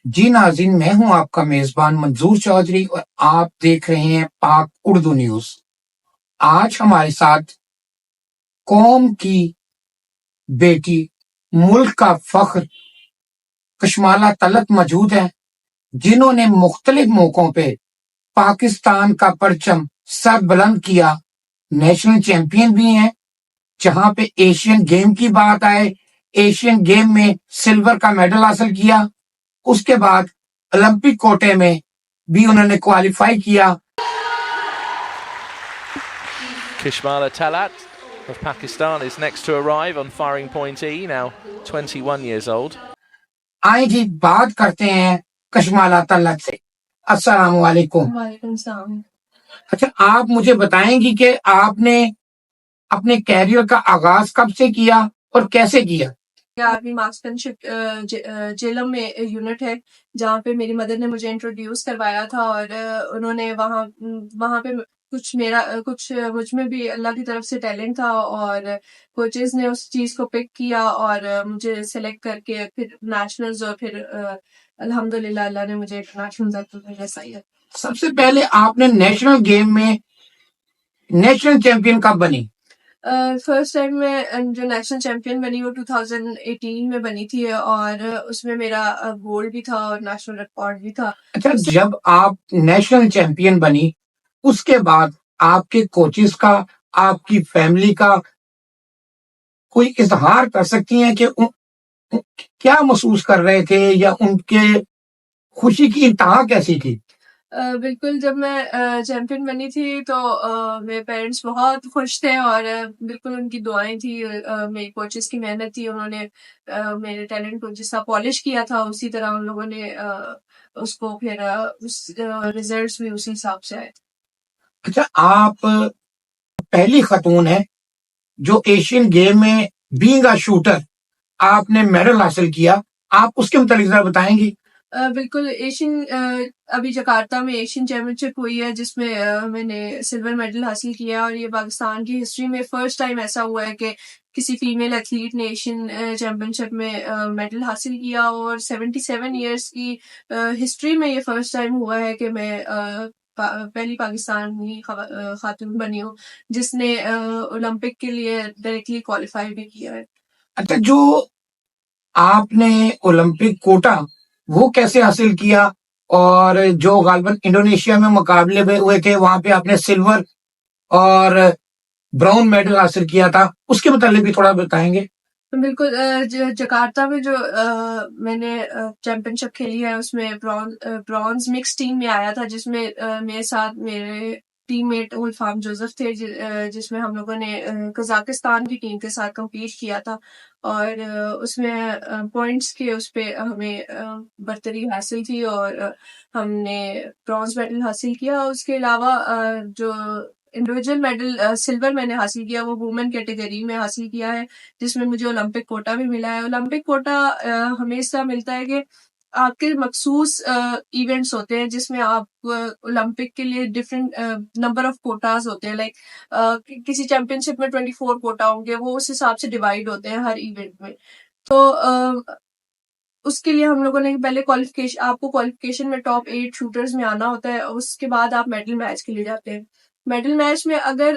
جی ناظرین، میں ہوں آپ کا میزبان منظور چودھری اور آپ دیکھ رہے ہیں پاک اردو نیوز۔ آج ہمارے ساتھ قوم کی بیٹی، ملک کا فخر کشمالہ طلعت موجود ہے، جنہوں نے مختلف موقعوں پہ پاکستان کا پرچم سر بلند کیا، نیشنل چیمپئن بھی ہیں۔ جہاں پہ ایشین گیم کی بات آئے، ایشین گیم میں سلور کا میڈل حاصل کیا، اس کے بعد اولمپک کوٹے میں بھی انہوں نے کوالیفائی کیا۔ Kishmala Talat of Pakistan is next to arrive on firing point E, now 21 years old. آئیں جی بات کرتے ہیں کشمالہ طلعت سے۔ السلام علیکم۔ وعلیکم السلام۔ اچھا، آپ مجھے بتائیں گی کہ آپ نے اپنے کیریئر کا آغاز کب سے کیا اور کیسے کیا؟ آرمی مارکسمین شپ جیلم میں یونٹ ہے جہاں پہ میری مدر نے مجھے انٹروڈیوس کروایا تھا، اور انہوں نے وہاں پہ کچھ مجھ میں بھی اللہ کی طرف سے ٹیلنٹ تھا، اور کوچز نے اس چیز کو پک کیا اور مجھے سلیکٹ کر کے پھر نیشنلز، اور پھر الحمدللہ اللہ نے مجھے انٹرنیشنل تک رسائی ہے۔ سب سے پہلے آپ نے نیشنل گیم میں نیشنل چیمپئن کب بنی؟ فرسٹ ٹائم میں جو نیشنل چیمپئن بنی وہ 2018 میں بنی تھی، اور اس میں میرا گولڈ بھی تھا اور نیشنل ریکارڈ بھی تھا۔ اچھا، جب آپ نیشنل چیمپئن بنی، اس کے بعد آپ کے کوچز کا، آپ کی فیملی کا کوئی اظہار کر سکتی ہیں کہ کیا محسوس کر رہے تھے، یا ان کے خوشی کی انتہا کیسی تھی؟ بالکل، جب میں چیمپئن بنی تھی تو میرے پیرنٹس بہت خوش تھے، اور بالکل ان کی دعائیں تھی، میری کوچز کی محنت تھی، انہوں نے میرے ٹیلنٹ کو جس طرح پالش کیا تھا اسی طرح ان لوگوں نے اس کو پھر ریزلٹس بھی اسی حساب سے آئے۔ اچھا، آپ پہلی خاتون ہیں جو ایشین گیم میں بینگ اے شوٹر آپ نے میڈل حاصل کیا، آپ اس کے متعلق ذرا بتائیں گی؟ بالکل، ابھی جکارتہ میں ایشین چیمپئن شپ ہوئی ہے جس میں میں نے سلور میڈل حاصل کیا، اور یہ پاکستان کی ہسٹری میں فرسٹ ٹائم ایسا ہوا ہے کہ کسی فیمیل ایتھلیٹ نے ایشین چیمپئن شپ میں میڈل حاصل کیا، اور 77 ایئرس کی ہسٹری میں یہ فرسٹ ٹائم ہوا ہے کہ میں پہلی پاکستانی خاتون بنی ہوں جس نے اولمپک کے لیے ڈائریکٹلی کوالیفائی بھی کیا ہے۔ اچھا، جو آپ نے اولمپک کوٹا وہ کیسے حاصل کیا، اور جو غالباً انڈونیشیا میں مقابلے میں ہوئے تھے وہاں پہ آپ نے سلور اور براؤن میڈل حاصل کیا تھا، اس کے متعلق بھی تھوڑا بتائیں گے؟ بالکل، جکارتہ میں جو میں نے چیمپئن شپ کھیلی ہے اس میں برونز مکس ٹیم میں آیا تھا، جس میں میرے ساتھ میرے ٹیم میٹ الفام جوزف تھے، جس میں ہم لوگوں نے قزاقستان کی ٹیم کے ساتھ کمپیٹ کیا تھا، اور اس میں پوائنٹس کے اس پہ ہمیں برتری حاصل تھی، اور ہم نے برونز میڈل حاصل کیا۔ اس کے علاوہ جو انڈیویجول میڈل سلور میں نے حاصل کیا وہ وومن کیٹیگری میں حاصل کیا ہے، جس میں مجھے اولمپک کوٹا بھی ملا ہے۔ اولمپک کوٹا ہمیشہ ملتا ہے کہ آپ کے مخصوص ایونٹس ہوتے ہیں جس میں آپ اولمپک کے لیے ڈفرینٹ نمبر آف کوٹاز ہوتے ہیں، لائک کسی چیمپئن شپ میں 24 کوٹا ہوں گے، وہ اس حساب سے ڈیوائڈ ہوتے ہیں ہر ایونٹ میں۔ تو اس کے لیے ہم لوگوں نے پہلے آپ کو کوالیفیکیشن میں ٹاپ 8 شوٹرز میں آنا ہوتا ہے، اس کے بعد آپ میڈل میچ کے لیے جاتے ہیں۔ میڈل میچ میں اگر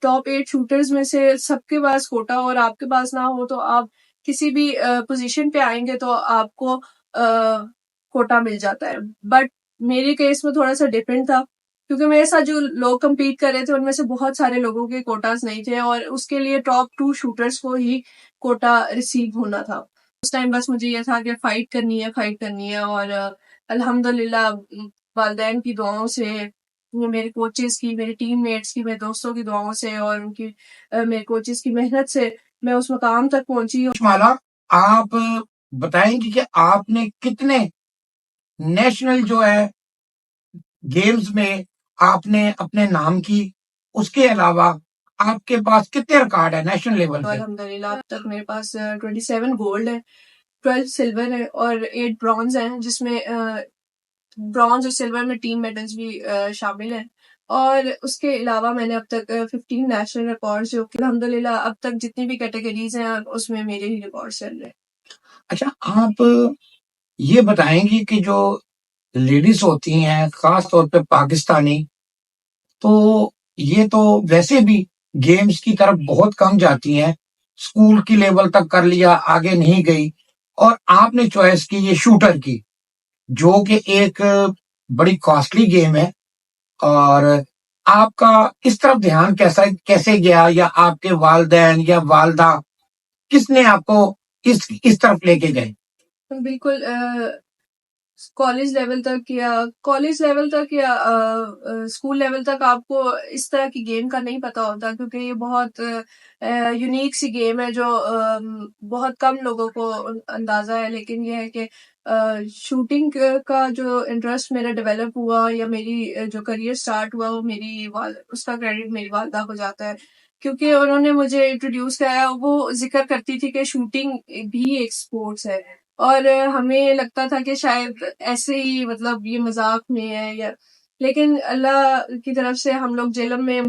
ٹاپ 8 شوٹرز میں سے سب کے پاس کوٹا اور آپ کے پاس نہ ہو تو آپ کسی بھی پوزیشن پہ آئیں گے تو آپ کو کوٹا مل جاتا ہے۔ بٹ میرے کیس میں تھوڑا سا ڈفرینٹ تھا، کیونکہ میرے ساتھ جو لوگ کمپیٹ کر رہے تھے ان میں سے بہت سارے لوگوں کے کوٹاز نہیں تھے، اور اس کے لیے ٹاپ 2 شوٹرز کو ہی کوٹا ریسیو ہونا تھا۔ اس ٹائم بس مجھے یہ تھا کہ فائٹ کرنی ہے، اور الحمدللہ والدین کی دعاؤں سے، میرے کوچز کی، میرے ٹیم میٹس کی، میرے دوستوں کی دعاؤں سے، اور ان کی میرے کوچز کی محنت سے میں اس مقام تک پہنچی ہوں۔ کشمالہ، آپ بتائیں گی کہ آپ نے کتنے نیشنل جو ہے گیمز میں آپ نے اپنے نام کی، اس کے علاوہ آپ کے پاس کتنے ریکارڈ ہے نیشنل لیول پہ؟ الحمدللہ اب تک میرے پاس 27 گولڈ ہے، 12 سلور ہے اور 8 برونز ہیں، جس میں برونز اور سلور میں ٹیم میڈلز بھی شامل ہیں، اور اس کے علاوہ میں نے اب تک 15 نیشنل ریکارڈز، جو کہ الحمدللہ اب تک جتنی بھی کیٹیگریز ہیں اس میں میرے ہی ریکارڈ چل رہے ہیں۔ اچھا، آپ یہ بتائیں گی کہ جو لیڈیز ہوتی ہیں خاص طور پہ پاکستانی، تو یہ تو ویسے بھی گیمز کی طرف بہت کم جاتی ہیں، اسکول کی لیول تک کر لیا، آگے نہیں گئی، اور آپ نے چوائس کی یہ شوٹر کی، جو کہ ایک بڑی کاسٹلی گیم ہے. اور آپ کا اس طرف دھیان کیسے گیا، یا آپ کے والدین یا والدہ کس نے آپ کو اس طرف لے کے گئے؟ بالکل کالج لیول تک یا اسکول لیول تک آپ کو اس طرح کی گیم کا نہیں پتا ہوتا، کیونکہ یہ بہت یونیک سی گیم ہے جو بہت کم لوگوں کو اندازہ ہے. لیکن یہ ہے کہ شوٹنگ کا جو انٹرسٹ میرا ڈیولپ ہوا یا میری جو کریئر سٹارٹ ہوا، وہ اس کا کریڈٹ میری والدہ کو جاتا ہے، کیونکہ انہوں نے مجھے انٹروڈیوس کرایا. وہ ذکر کرتی تھی کہ شوٹنگ بھی ایک سپورٹس ہے، اور ہمیں لگتا تھا کہ شاید ایسے ہی مطلب یہ مذاق میں ہے لیکن اللہ کی طرف سے ہم لوگ جیلم میں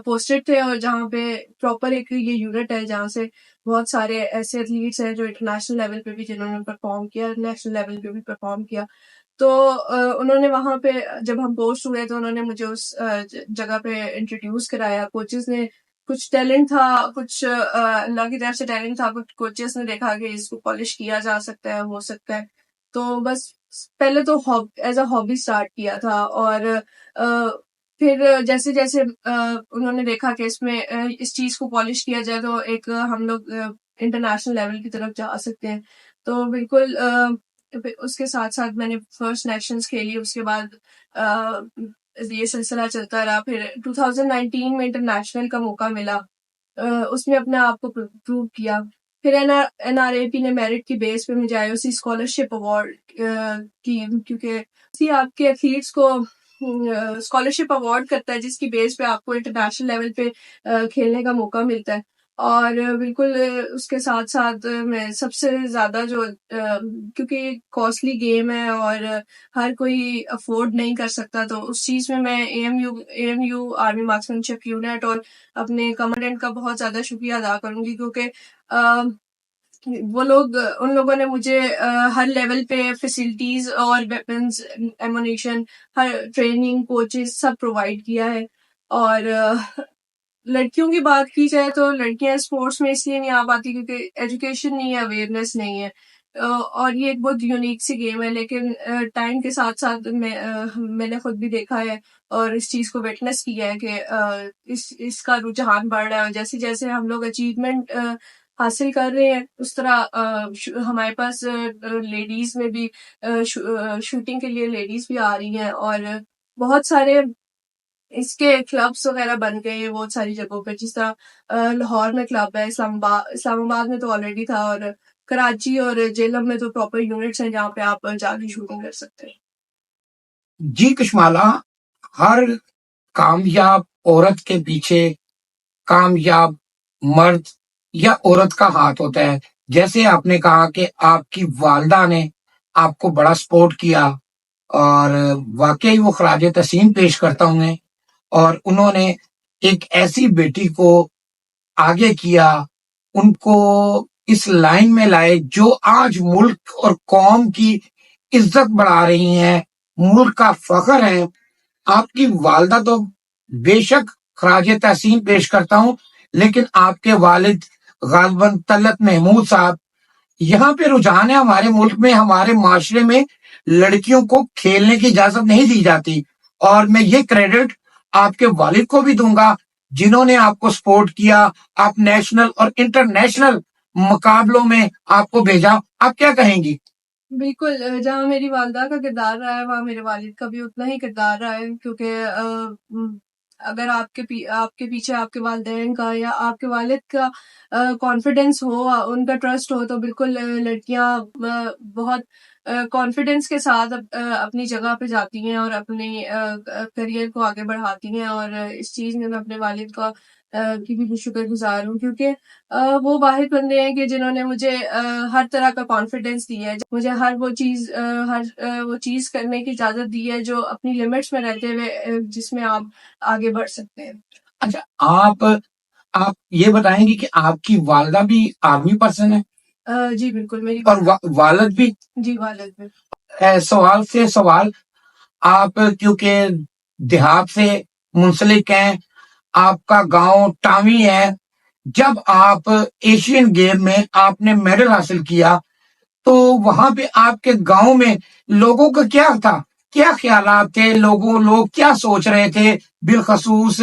پوسٹڈ تھے، اور جہاں پہ پراپر ایک یہ یونٹ ہے جہاں سے بہت سارے ایسے ایتھلیٹس ہیں جو انٹرنیشنل لیول پہ بھی جنہوں نے پرفارم کیا، نیشنل لیول پہ بھی پرفارم کیا. تو انہوں نے وہاں پہ جب ہم پوسٹ ہوئے تو انہوں نے مجھے اس جگہ پہ انٹروڈیوس کرایا. کوچز نے کچھ ٹیلنٹ تھا، کچھ اللہ کی طرف سے ٹیلنٹ تھا، کچھ کوچز نے دیکھا کہ اس کو پالش کیا جا سکتا ہے، ہو سکتا ہے. تو بس پہلے تو ایز اے ہابی اسٹارٹ کیا تھا، اور پھر جیسے جیسے انہوں نے دیکھا کہ اس میں اس چیز کو پالش کیا جائے تو ایک ہم لوگ انٹرنیشنل لیول کی طرف جا سکتے ہیں. تو بالکل اس کے ساتھ ساتھ میں نے فرسٹ نیشنز کھیلی. اس کے بعد یہ سلسلہ چلتا رہا. پھر 2019 میں انٹرنیشنل کا موقع ملا، اس میں اپنے آپ کو پروو کیا. پھر این آر اے پی نے میرٹ کی بیس پہ مجھے IOC اسکالرشپ اوارڈ کی، کیونکہ آپ کے ایتھلیٹس کو اسکالرشپ اوارڈ کرتا ہے جس کی بیس پہ آپ کو انٹرنیشنل لیول پہ کھیلنے کا موقع ملتا ہے. اور بالکل اس کے ساتھ ساتھ میں سب سے زیادہ جو کیونکہ کاسٹلی گیم ہے اور ہر کوئی افورڈ نہیں کر سکتا، تو اس چیز میں AMU آرمی مارکسمین شپ یونٹ اور اپنے کمانڈنٹ کا بہت زیادہ شکریہ ادا کروں گی، کیونکہ ان لوگوں نے مجھے ہر لیول پہ فیسلٹیز اور ویپنز، ایمونیشن، ہر ٹریننگ، کوچز سب پرووائڈ کیا ہے. اور لڑکیوں کی بات کی جائے تو لڑکیاں اسپورٹس میں اس لیے نہیں آ پاتی کیونکہ ایجوکیشن نہیں ہے، اویئرنیس نہیں ہے، اور یہ ایک بہت یونیک سی گیم ہے. لیکن ٹائم کے ساتھ ساتھ میں نے خود بھی دیکھا ہے اور اس چیز کو وٹنس کیا ہے کہ اس کا رجحان بڑھ رہا ہے. جیسے جیسے ہم لوگ اچیومنٹ حاصل کر رہے ہیں اس طرح ہمارے پاس لیڈیز میں بھی شوٹنگ کے لیے لیڈیز بھی آ رہی ہیں، اور بہت سارے اس کے کلبس وغیرہ بن گئے ہیں بہت ساری جگہوں پہ. جس طرح لاہور میں کلب ہے، اسلام آباد میں تو آلریڈی تھا، اور کراچی اور جیلم میں تو پراپر یونٹس ہیں جہاں پہ آپ جا کے شوٹنگ کر سکتے ہیں. جی کشمالا، ہر کامیاب عورت کے پیچھے کامیاب مرد یا عورت کا ہاتھ ہوتا ہے. جیسے آپ نے کہا کہ آپ کی والدہ نے آپ کو بڑا سپورٹ کیا، اور واقعی وہ خراج تحسین پیش کرتا ہوں میں. اور انہوں نے ایک ایسی بیٹی کو آگے کیا، ان کو اس لائن میں لائے جو آج ملک اور قوم کی عزت بڑھا رہی ہیں، ملک کا فخر ہے. آپ کی والدہ تو بے شک خراج تحسین پیش کرتا ہوں، لیکن آپ کے والد غالباً طلعت محمود صاحب، یہاں پہ رجحان ہے ہمارے ملک میں، ہمارے معاشرے میں لڑکیوں کو کھیلنے کی اجازت نہیں دی جاتی. اور میں یہ کریڈٹ آپ کے والد کو بھی دوں گا جنہوں نے آپ کو سپورٹ کیا، آپ نیشنل اور انٹرنیشنل مقابلوں میں آپ کو بھیجا. آپ کیا کہیں گی؟ بالکل جہاں میری والدہ کا کردار رہا ہے وہاں میرے والد کا بھی اتنا ہی کردار رہا ہے، کیونکہ اگر آپ کے پیچھے آپ کے والدین کا یا آپ کے والد کا کانفیڈینس ہو، ان کا ٹرسٹ ہو، تو بالکل لڑکیاں بہت کانفیڈینس کے ساتھ اپنی جگہ پہ جاتی ہیں اور اپنی کریئر کو آگے بڑھاتی ہیں. اور اس چیز میں میں اپنے والد کا کی بھی شکر گزار ہوں، کیونکہ وہ واحد بندے ہیں کہ جنہوں نے مجھے ہر طرح کا کانفیڈینس دیا ہے، مجھے ہر وہ چیز کرنے کی اجازت دی ہے جو اپنی لمٹس میں رہتے ہوئے جس میں آپ آگے بڑھ سکتے ہیں. اچھا، آپ یہ بتائیں گی کہ آپ کی والدہ بھی آرمی پرسن ہے؟ جی بالکل میری اور والد بھی؟ جی والد بھی. سوال سے سوال، آپ کیونکہ دیہات سے منسلک ہیں، آپ کا گاؤں ٹامی ہے، جب آپ ایشین گیم میں آپ نے میڈل حاصل کیا تو وہاں پہ آپ کے گاؤں میں لوگوں کا کیا تھا، کیا خیالات تھے، لوگ کیا سوچ رہے تھے؟ بالخصوص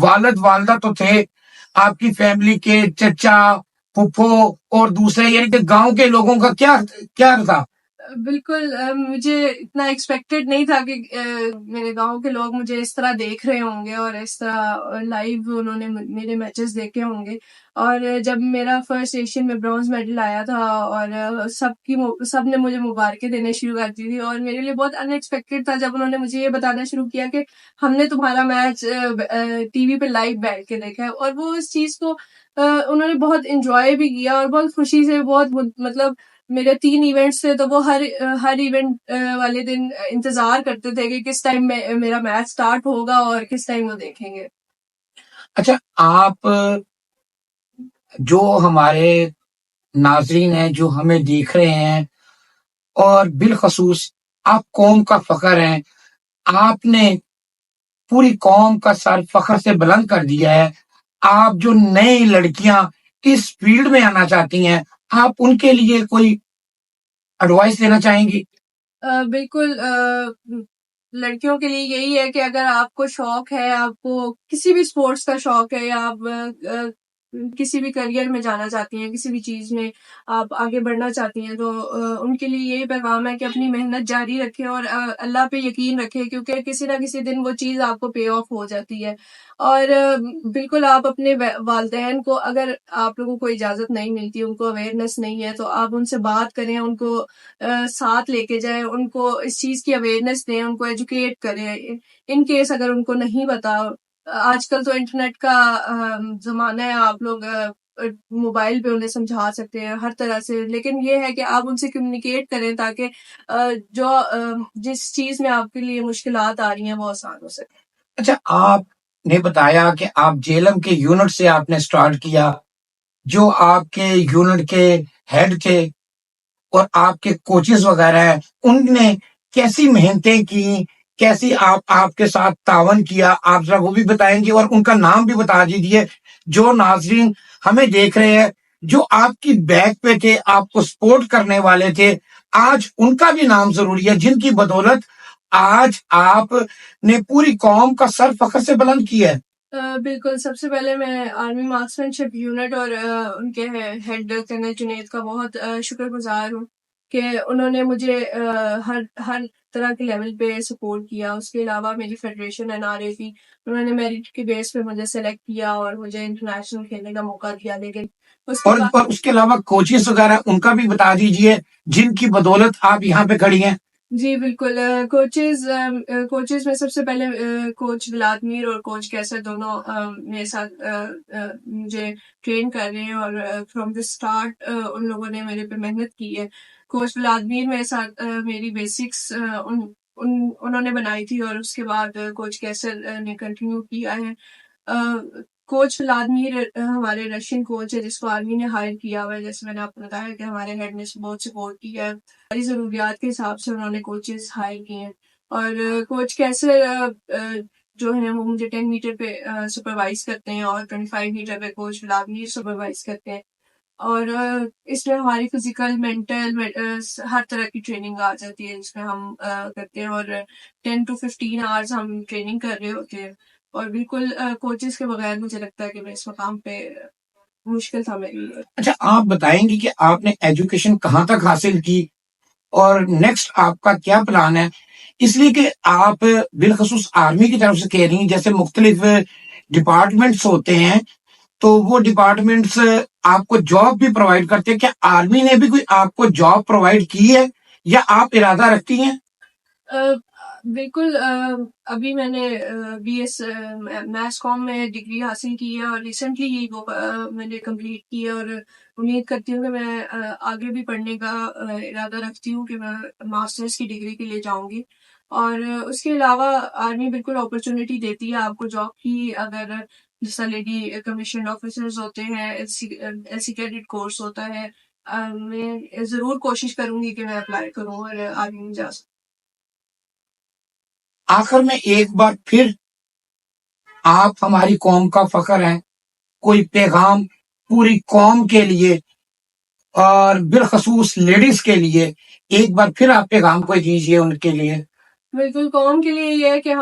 والد والدہ تو تھے، آپ کی فیملی کے چچا پھپھو اور دوسرے، یعنی کہ گاؤں کے لوگوں کا کیا تھا؟ بالکل مجھے اتنا ایکسپیکٹڈ نہیں تھا کہ میرے گاؤں کے لوگ مجھے اس طرح دیکھ رہے ہوں گے اور اس طرح لائیو انہوں نے میرے میچز دیکھے ہوں گے. اور جب میرا فرسٹ ایشین میں برونز میڈل آیا تھا اور سب نے مجھے مبارکیں دینے شروع کر دی تھی، اور میرے لیے بہت ان ایکسپیکٹڈ تھا جب انہوں نے مجھے یہ بتانا شروع کیا کہ ہم نے تمہارا میچ ٹی وی پہ لائیو بیٹھ کے دیکھا ہے. اور وہ اس چیز کو انہوں نے بہت انجوائے بھی کیا اور بہت خوشی سے، بہت مطلب میرے 3 ایونٹس تھے تو وہ ہر ایونٹ والے دن انتظار کرتے تھے کہ کس ٹائم میرا میچ سٹارٹ ہوگا اور کس ٹائم وہ دیکھیں گے. اچھا، آپ جو ہمارے ناظرین ہیں جو ہمیں دیکھ رہے ہیں، اور بالخصوص آپ قوم کا فخر ہیں، آپ نے پوری قوم کا سر فخر سے بلند کر دیا ہے. آپ جو نئی لڑکیاں اس فیلڈ میں آنا چاہتی ہیں، آپ ان کے لیے کوئی ایڈوائس دینا چاہیں گی؟ بالکل لڑکیوں کے لیے یہی ہے کہ اگر آپ کو شوق ہے، آپ کو کسی بھی اسپورٹس کا شوق ہے، یا آپ کسی بھی کریئر میں جانا چاہتی ہیں، کسی بھی چیز میں آپ آگے بڑھنا چاہتی ہیں، تو ان کے لیے یہی پیغام ہے کہ اپنی محنت جاری رکھیں اور اللہ پہ یقین رکھیں، کیونکہ کسی نہ کسی دن وہ چیز آپ کو پے آف ہو جاتی ہے. اور بالکل آپ اپنے والدین کو، اگر آپ لوگوں کو اجازت نہیں ملتی، ان کو اویئرنیس نہیں ہے، تو آپ ان سے بات کریں، ان کو ساتھ لے کے جائیں، ان کو اس چیز کی اویئرنیس دیں، ان کو ایجوکیٹ کریں. ان کیس اگر ان کو نہیں پتا، آج کل تو انٹرنیٹ کا زمانہ ہے، آپ لوگ موبائل پہ انہیں سمجھا سکتے ہیں ہر طرح سے. لیکن یہ ہے کہ آپ ان سے کمیونیکیٹ کریں تاکہ جس چیز میں آپ کے لیے مشکلات آ رہی ہیں وہ آسان ہو سکے. اچھا، آپ نے بتایا کہ آپ جیلم کے یونٹ سے آپ نے سٹارٹ کیا، جو آپ کے یونٹ کے ہیڈ تھے اور آپ کے کوچز وغیرہ ہیں، ان نے کیسی محنتیں کی، کیسی آپ کے ساتھ تعاون کیا، آپ ذرا وہ بھی بتائیں گے اور ان کا نام بھی بتا دیجیے، جو ناظرین ہمیں دیکھ رہے ہیں، جو آپ کی بیک پہ تھے، آپ کو سپورٹ کرنے والے تھے، آج ان کا بھی نام ضروری ہے، جن کی بدولت آج آپ نے پوری قوم کا سر فخر سے بلند کیا ہے. بالکل. سب سے پہلے میں آرمی مارکسمین شپ یونٹ اور ان کے ہیڈ کرنل جنید کا بہت شکر گزار ہوں کہ انہوں نے مجھے ہر طرح کے لیول پہ سپورٹ کیا. اس کے علاوہ میری فیڈریشن NRAP، انہوں نے میرٹ کے بیس پہ مجھے سلیکٹ کیا اور مجھے انٹرنیشنل کھیلنے کا موقع دیا. لیکن اور اس کے علاوہ کوچز وغیرہ ان کا بھی بتا دیجئے، جن کی بدولت آپ یہاں پہ کھڑی ہیں. جی بالکل. کوچز میں سب سے پہلے کوچ ولادمیر اور کوچ کیسر دونوں میرے ساتھ مجھے ٹرین کر رہے ہیں، اور فرام دا اسٹارٹ ان لوگوں نے میرے پہ محنت کی ہے. کوچ ولادمیر میرے ساتھ میری بیسکس انہوں نے بنائی تھی، اور اس کے بعد کوچ کیسر نے کنٹینیو کیا ہے. کوچ ولادمیر ہمارے رشین کوچ ہے جس کو آرمی نے ہائر کیا ہوا ہے. جیسے میں نے آپ کو بتایا کہ ہمارے ہیڈ نے بہت سپورٹ کیا ہے، ہماری ضروریات کے حساب سے انہوں نے کوچز ہائر کیے ہیں. اور کوچ کیسر جو ہے وہ مجھے 10 میٹر پہ سپروائز کرتے ہیں، اور 25 میٹر پہ کوچ ولادمیر سپروائز کرتے ہیں. اور اس میں ہماری فزیکل، مینٹل، ہر طرح کی ٹریننگ آ جاتی ہے جس میں ہم کرتے ہیں، اور 10 to 15 آورز ہم ٹریننگ کر رہے ہوتے ہیں. اور بالکل کوچز کے بغیر مجھے لگتا ہے کہ میں اس مقام پہ مشکل تھا میرے لیے. اچھا، آپ بتائیں گی کہ آپ نے ایجوکیشن کہاں تک حاصل کی اور نیکسٹ آپ کا کیا پلان ہے؟ اس لیے کہ آپ بالخصوص آرمی کی طرف سے کہہ رہی ہیں، جیسے مختلف ڈپارٹمنٹس ہوتے ہیں تو وہ ڈپارٹمنٹس آپ کو جاب بھی پرووائڈ کرتے ہیں. کیا آرمی نے بھی کوئی آپ کو جاب پرووائڈ کی ہے یا آپ ارادہ رکھتی ہیں؟ بالکل. ابھی میں نے BS میس کام میں ڈگری حاصل کی ہے، اور ریسنٹلی ہی وہ میں نے کمپلیٹ کی ہے، اور امید کرتی ہوں کہ میں آگے بھی پڑھنے کا ارادہ رکھتی ہوں کہ میں ماسٹرز کی ڈگری کے لیے جاؤں گی. اور اس کے علاوہ آرمی بالکل اپرچونٹی دیتی ہے آپ کو جاب کی. اگر جیسا لیڈی کمیشنڈ آفیسرز ہوتے ہیں، LC کیڈٹ کورس ہوتا ہے، میں ضرور کوشش کروں گی کہ میں اپلائی کروں اور آگے جا سکوں. آخر میں ایک بار پھر آپ ہماری قوم کا فخر ہیں. کوئی پیغام پوری قوم کے لیے اور بالخصوص لیڈیز کے لیے ایک بار پھر آپ پیغام کو دیجیے ان کے لیے. بالکل قوم کے لیے یہ ہے کہ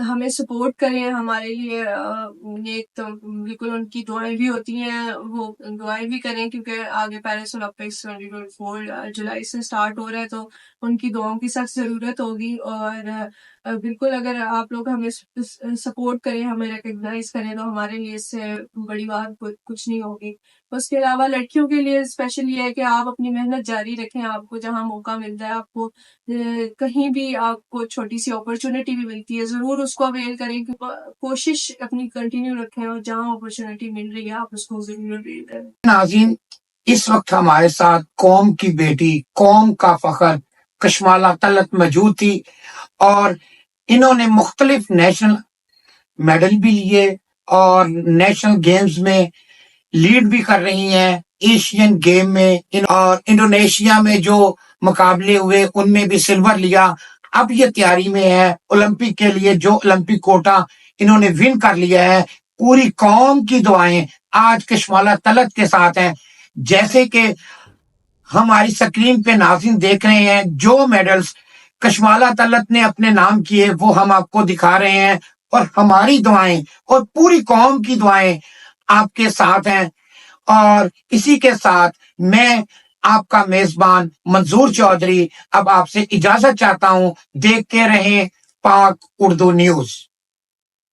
ہمیں سپورٹ کریں. ہمارے لیے ایک تو بالکل ان کی دعائیں بھی ہوتی ہیں, وہ دعائیں بھی کریں کیونکہ آگے پیرس اولمپکس 2024 جولائی سے سٹارٹ ہو رہا ہے, تو ان کی دعاؤں کی سخت ضرورت ہوگی. اور بالکل اگر آپ لوگ ہمیں سپورٹ کریں, ہمیں ریکگنائز کریں, تو ہمارے لیے اس سے بڑی بات کچھ نہیں ہوگی. اس کے علاوہ لڑکیوں کے لیے اسپیشل یہ ہے کہ آپ اپنی محنت جاری رکھیں. آپ کو جہاں موقع ملتا ہے, آپ کو کہیں بھی آپ کو چھوٹی سی اپرچونٹی بھی ملتی ہے, ضرور اس کو اویل کریں. کوشش اپنی کنٹینیو رکھیں اور جہاں اپرچونٹی مل رہی ہے آپ اس کو ضرور اویل کریں. ناظرین, اس وقت ہمارے ساتھ قوم کی بیٹی, قوم کا فخر کشمالہ طلعت موجود تھی, اور انہوں نے مختلف نیشنل میڈل بھی لیے اور نیشنل گیمز میں لیڈ بھی کر رہی ہیں. ایشین گیم میں اور انڈونیشیا میں جو مقابلے ہوئے ان میں بھی سلور لیا. اب یہ تیاری میں ہے اولمپک کے لیے, جو اولمپک کوٹا انہوں نے ون کر لیا ہے. پوری قوم کی دعائیں آج کشمالہ طلعت کے ساتھ ہیں. جیسے کہ ہماری سکرین پہ ناظرین دیکھ رہے ہیں, جو میڈلز کشمالہ طلعت نے اپنے نام کیے وہ ہم آپ کو دکھا رہے ہیں, اور ہماری دعائیں اور پوری قوم کی دعائیں آپ کے ساتھ ہیں. اور اسی کے ساتھ میں آپ کا میزبان منظور چودھری اب آپ سے اجازت چاہتا ہوں. دیکھتے رہیں پاک اردو نیوز.